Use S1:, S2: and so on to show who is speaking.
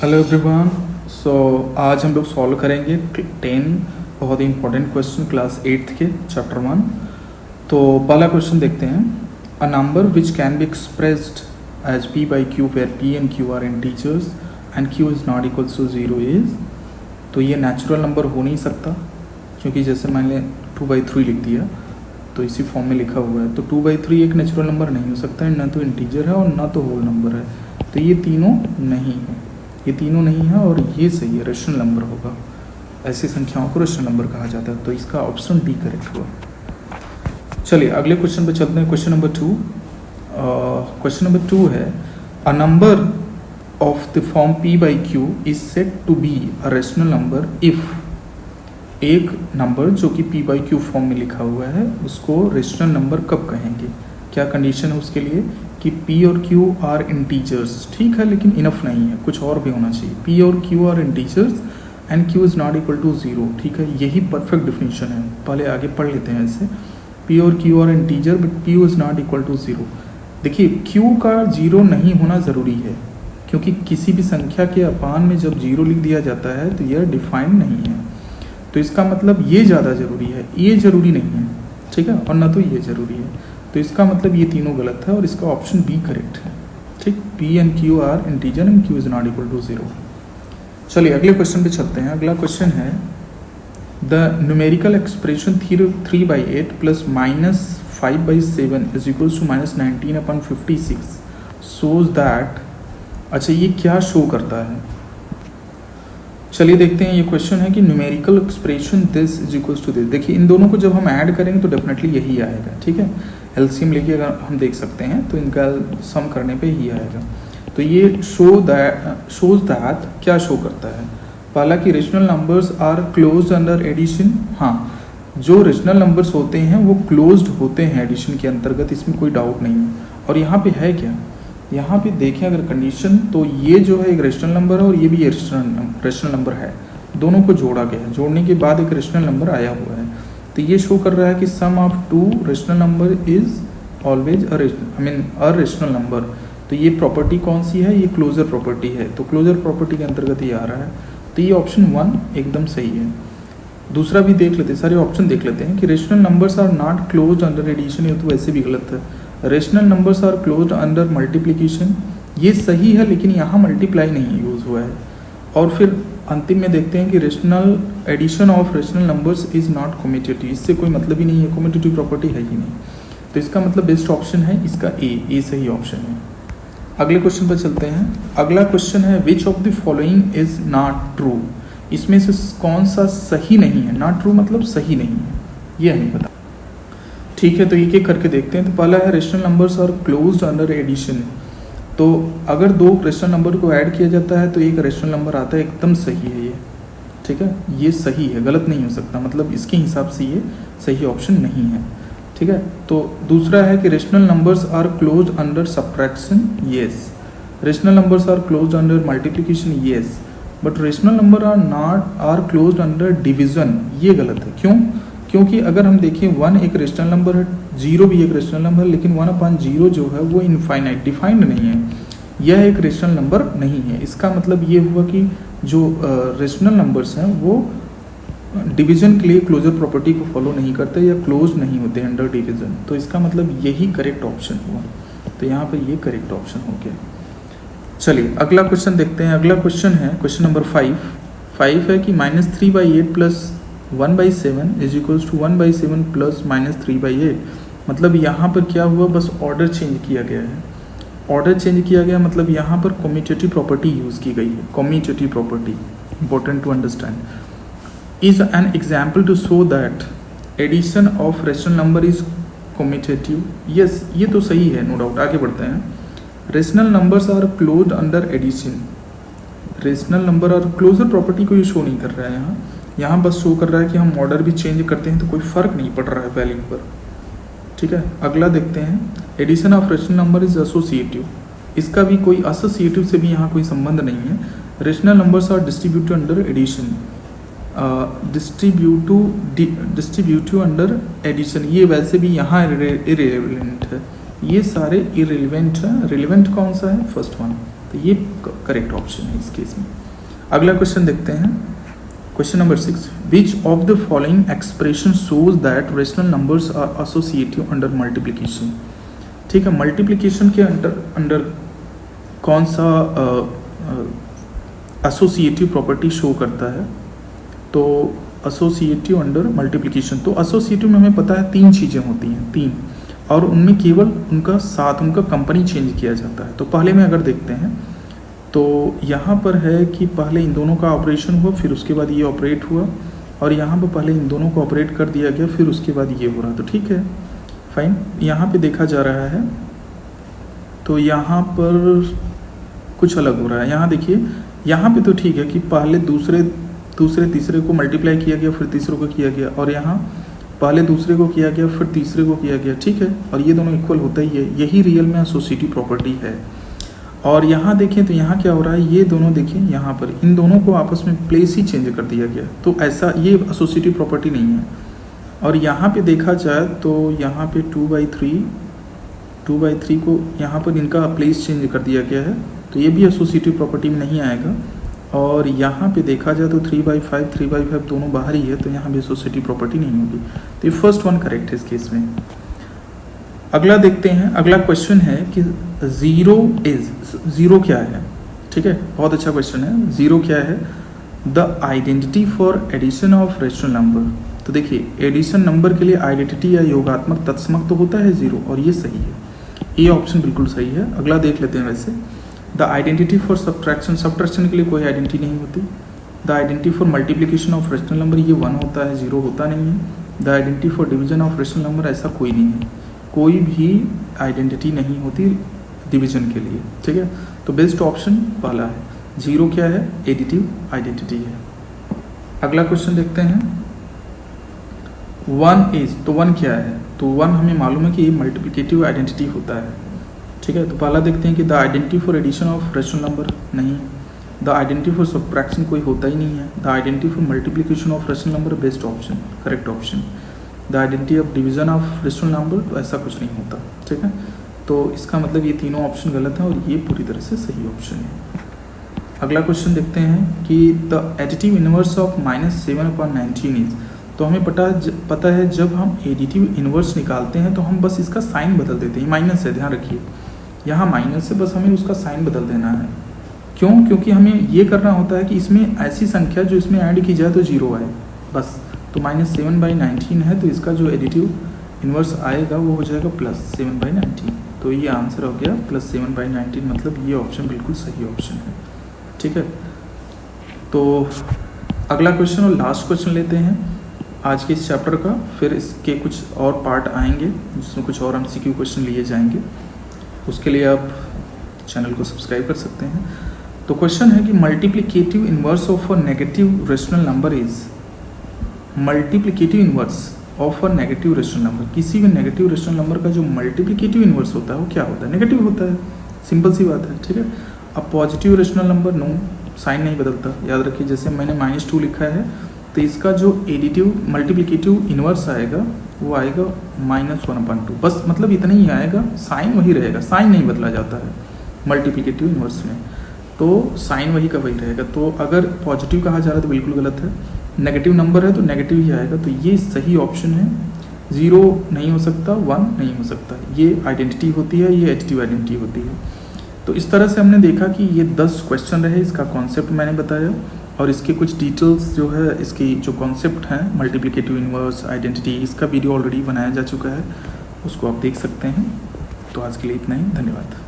S1: Hello everyone. सो आज हम लोग सॉल्व करेंगे 10 बहुत ही इंपॉर्टेंट क्वेश्चन क्लास 8th के चैप्टर 1। तो पहला क्वेश्चन देखते हैं। A number which can be expressed as p by q where p and q are integers and q is not equal to 0 is. तो ये नेचुरल नंबर हो नहीं सकता, क्योंकि जैसे मैंने 2/3 लिख दिया तो इसी फॉर्म में लिखा हुआ है। तो 2/3 एक नेचुरल नंबर नहीं हो सकता है, ना तो इंटीजर है और ना तो होल नंबर है। तो ये तीनों नहीं है, ये तीनों नहीं है और ये सही है, रेशनल नंबर होगा। ऐसी संख्याओं को रेशनल नंबर कहा जाता है। तो इसका ऑप्शन डी करेक्ट हुआ। चलिए अगले क्वेश्चन पे चलते हैं। Question number 2। क्वेश्चन नंबर 2 है a number of the form p by q is set to be a rational number if. एक नंबर जो कि p बाई q फॉर्म में लिखा हुआ है उसको रेशनल नंबर कब कहेंगे, क्या कंडीशन है उसके लिए कि p और q आर इंटीजर्स। ठीक है, लेकिन इनफ नहीं है, कुछ और भी होना चाहिए। p और q are integers and q is not equal to 0। ठीक है, यही परफेक्ट डिफिनीशन है। पहले आगे पढ़ लेते हैं ऐसे। p और q are integer but p is not equal to 0। देखिए q का 0 नहीं होना ज़रूरी है, क्योंकि किसी भी संख्या के अपान में जब 0 लिख दिया जाता है तो यह डिफाइंड नहीं है। तो इसका मतलब ये ज़्यादा ज़रूरी है, ये ज़रूरी नहीं है। ठीक है, और ना तो ये ज़रूरी है। तो इसका मतलब ये तीनों गलत है और इसका ऑप्शन बी करेक्ट है। ठीक, p and q are integer and q is not equal to 0। चलिए अगले क्वेश्चन पे चलते हैं। अगला क्वेश्चन है the numerical expression 3/8 plus -5/7 is equal to -19/56 shows that. अच्छा, ये क्या शो करता है? चलिए देखते हैं। ये क्वेश्चन है कि numerical expression this is equals to this. देखिए इन दोनों को जब हम ऐड करेंगे तो डेफिनेटली यही आएगा। ठीक है, एलसीएम लेके अगर हम देख सकते हैं तो इनका सम करने पे ही आएगा। तो ये शोज दैट क्या शो करता है? पहला कि rational numbers are closed under addition. हाँ, जो रेशनल नंबर्स होते हैं वो क्लोज्ड होते हैं एडिशन के अंतर्गत, इसमें कोई डाउट नहीं है। और यहाँ पे है क्या, यहाँ पे देखें अगर कंडीशन, तो ये जो है एक रेशनल नंबर है और ये भी रेशनल नंबर है। दोनों को जोड़ा गया है, जोड़ने के बाद एक रेशनल नंबर आया हुआ है। तो ये शो कर रहा है कि sum of two rational number is always a rational number. तो ये प्रॉपर्टी कौन सी है? ये क्लोजर प्रॉपर्टी है। तो क्लोजर प्रॉपर्टी के अंतर्गत ये आ रहा है। तो ये ऑप्शन 1 एकदम सही है। दूसरा भी देख लेते हैं, सारे ऑप्शन देख लेते हैं कि rational numbers are not closed under addition. ये तो वैसे भी गलत है। Rational numbers are closed under multiplication, ये सही है, लेकिन यहाँ मल्टीप्लाई नहीं यूज़ हुआ है। और फिर अंतिम में देखते हैं कि rational addition of rational numbers is not commutative. इससे कोई मतलब ही नहीं है, कम्यूटेटिव प्रॉपर्टी है ही नहीं। तो इसका मतलब बेस्ट ऑप्शन है इसका ए सही ऑप्शन है। अगले क्वेश्चन पर चलते हैं। अगला क्वेश्चन है विच of the following is not true. इसमें से कौन सा सही नहीं है? नॉट ट्रू मतलब सही नहीं है, ये हमें पता। ठीक है, तो एक एक करके देखते हैं। तो पहला है rational numbers are closed under addition. तो अगर दो रेशनल नंबर को ऐड किया जाता है तो एक रेशनल नंबर आता है, एकदम सही है ये। ठीक है, ये सही है, गलत नहीं हो सकता, मतलब इसके हिसाब से ये सही ऑप्शन नहीं है। ठीक है, तो दूसरा है कि rational numbers are closed under subtraction. Yes. Rational numbers are closed under multiplication. Yes. But rational number are closed under division. ये गलत है। क्यों? क्योंकि अगर हम देखें 1 एक रेशनल नंबर है, 0 भी एक रेशनल नंबर है, लेकिन 1/0 जो है वो इनफाइनाइट डिफाइंड नहीं है, यह एक रेशनल नंबर नहीं है। इसका मतलब ये हुआ कि जो रेशनल नंबर्स हैं वो डिवीजन के लिए क्लोजर प्रॉपर्टी को फॉलो नहीं करते या क्लोज नहीं होते अंडर डिवीजन। तो इसका मतलब यही करेक्ट ऑप्शन हुआ। तो यहाँ पर ये करेक्ट ऑप्शन हो गया। चलिए अगला क्वेश्चन देखते हैं। अगला क्वेश्चन है क्वेश्चन नंबर 5 है कि -3/8 plus 1/7 is equals to 1/7 plus -3/8। मतलब यहाँ पर क्या हुआ, बस ऑर्डर चेंज किया गया है। ऑर्डर चेंज किया गया मतलब यहाँ पर कम्यूटेटिव प्रॉपर्टी यूज़ की गई है। Commutative property important to understand is an example to show that addition of rational number is commutative. Yes, ये तो सही है, नो डाउट। आगे बढ़ते हैं। Rational numbers are closed under addition. Rational number और क्लोजर प्रॉपर्टी को ये शो नहीं कर रहा है यहाँ बस शो कर रहा है कि हम ऑर्डर भी चेंज करते हैं तो कोई फ़र्क नहीं पड़ रहा है वैल्यू पर। ठीक है, अगला देखते हैं। Addition of rational number is associative. इसका भी कोई एसोसिएटिव से भी यहाँ कोई संबंध नहीं है। Rational numbers are distributive under addition. Distributive under addition, ये वैसे भी यहाँ इरेलेवेंट है। ये सारे इरेलीवेंट है। रिलेवेंट कौन सा है? First one. तो ये करेक्ट ऑप्शन है इस केस में। अगला क्वेश्चन देखते हैं, question number 6, which of the following expression shows that rational numbers are associative under multiplication. ठीक है, मल्टीप्लिकेशन के अंडर कौन सा एसोसिएटिव प्रॉपर्टी शो करता है? तो एसोसिएटिव अंडर मल्टीप्लिकेशन, तो एसोसिएटिव में हमें पता है 3 चीज़ें होती हैं, 3, और उनमें केवल उनका साथ उनका कंपनी चेंज किया जाता है। तो पहले में अगर देखते हैं तो यहाँ पर है कि पहले इन दोनों का ऑपरेशन हुआ, फिर उसके बाद ये ऑपरेट हुआ, और यहाँ पर पहले इन दोनों को ऑपरेट कर दिया गया, फिर उसके बाद ये हो रहा। तो ठीक है, फाइन। यहाँ पे देखा जा रहा है तो यहाँ पर कुछ अलग हो रहा है। यहाँ देखिए, यहाँ पे तो ठीक है कि पहले दूसरे तीसरे को मल्टीप्लाई किया गया, फिर तीसरे को किया गया, और यहाँ पहले दूसरे को किया गया, फिर तीसरे को किया गया। ठीक है, और ये दोनों इक्वल होता ही है, यही रियल में एसोसिएटिव प्रॉपर्टी है। और यहाँ देखें तो यहाँ क्या हो रहा है, ये दोनों देखिए यहाँ पर इन दोनों को आपस में प्लेस ही चेंज कर दिया गया, तो ऐसा ये एसोसिएटिव प्रॉपर्टी नहीं है। और यहाँ पे देखा जाए तो यहाँ पे 2/3 को यहाँ पर इनका प्लेस चेंज कर दिया गया है, तो ये भी एसोसिएटिव प्रॉपर्टी में नहीं आएगा। और यहाँ पे देखा जाए तो 3/5 दोनों बाहर ही है, तो यहाँ भी एसोसिएटिव प्रॉपर्टी नहीं होगी। तो ये फर्स्ट वन करेक्ट है इस केस में। अगला देखते हैं, अगला क्वेश्चन है कि ज़ीरो क्या है। ठीक है, बहुत अच्छा क्वेश्चन है। ज़ीरो क्या है? The identity for addition of rational number. तो देखिए, एडिशन नंबर के लिए आइडेंटिटी या योगात्मक तत्समक तो होता है ज़ीरो, और ये सही है, ये ऑप्शन बिल्कुल सही है। अगला देख लेते हैं। वैसे द आइडेंटिटी फॉर सब्ट्रैक्शन के लिए कोई आइडेंटिटी नहीं होती। The identity for multiplication of rational number, ये 1 होता है, 0 होता नहीं है। The identity for division of rational number, ऐसा कोई नहीं है, कोई भी आइडेंटिटी नहीं होती डिवीजन के लिए। ठीक है, तो बेस्ट ऑप्शन पहला है। 0 क्या है? एडिटिव आइडेंटिटी है। अगला क्वेश्चन देखते हैं, 1 इज, तो 1 क्या है? तो 1 हमें मालूम है कि ये मल्टीप्लिकेटिव आइडेंटिटी होता है। ठीक है, तो पहला देखते हैं कि the identity for addition of rational number, नहीं। द आइडेंटिटी फॉर सब्ट्रैक्शन कोई होता ही नहीं है। The identity for multiplication of rational number, best option, correct option. The identity of division of rational number, तो ऐसा कुछ नहीं होता। ठीक है, तो इसका मतलब ये तीनों ऑप्शन गलत हैं और ये पूरी तरह से सही ऑप्शन है। अगला क्वेश्चन देखते हैं कि the additive inverse of -7/19 is. तो हमें पता है जब हम एडिटिव इनवर्स निकालते हैं तो हम बस इसका साइन बदल देते हैं। माइनस है, ध्यान रखिए, यहाँ माइनस है, बस हमें उसका साइन बदल देना है। क्यों? क्योंकि हमें ये करना होता है कि इसमें ऐसी संख्या जो इसमें ऐड की जाए तो 0 आए, बस। तो -7/19 है, तो इसका जो एडिटिव इनवर्स आएगा वो हो जाएगा +7/19। तो ये आंसर हो गया +7/19, मतलब ये ऑप्शन बिल्कुल सही ऑप्शन है। ठीक है, तो अगला क्वेश्चन और लास्ट क्वेश्चन लेते हैं आज के इस चैप्टर का, फिर इसके कुछ और पार्ट आएंगे जिसमें कुछ और MCQ क्वेश्चन लिए जाएंगे। उसके लिए आप चैनल को सब्सक्राइब कर सकते हैं। तो क्वेश्चन है कि multiplicative inverse of a negative rational number is. Multiplicative inverse of a negative rational number, किसी भी नेगेटिव रेशनल नंबर का जो मल्टीप्लिकेटिव इनवर्स होता है वो क्या होता है? नेगेटिव होता है, सिंपल सी बात है। ठीक है, अब positive rational number, no, sign नहीं बदलता, याद रखिए। जैसे मैंने -2 लिखा है, तो इसका जो एडिटिव मल्टीप्लिकेटिव इनवर्स आएगा वो आएगा -1/2, बस, मतलब इतना ही आएगा, साइन वही रहेगा, साइन नहीं बदला जाता है मल्टीप्लिकेटिव इनवर्स में, तो साइन वही का वही रहेगा। तो अगर पॉजिटिव कहा जा रहा है तो बिल्कुल गलत है, नेगेटिव नंबर है तो नेगेटिव ही आएगा, तो ये सही ऑप्शन है। 0 नहीं हो सकता, 1 नहीं हो सकता, ये आइडेंटिटी होती है, ये एडिटिव आइडेंटिटी होती है। तो इस तरह से हमने देखा कि ये 10 क्वेश्चन रहे, इसका कॉन्सेप्ट मैंने बताया, और इसके कुछ डिटेल्स जो है, इसकी जो कॉन्सेप्ट हैं मल्टीप्लिकेटिव इनवर्स, आइडेंटिटी, इसका वीडियो ऑलरेडी बनाया जा चुका है, उसको आप देख सकते हैं। तो आज के लिए इतना ही, धन्यवाद।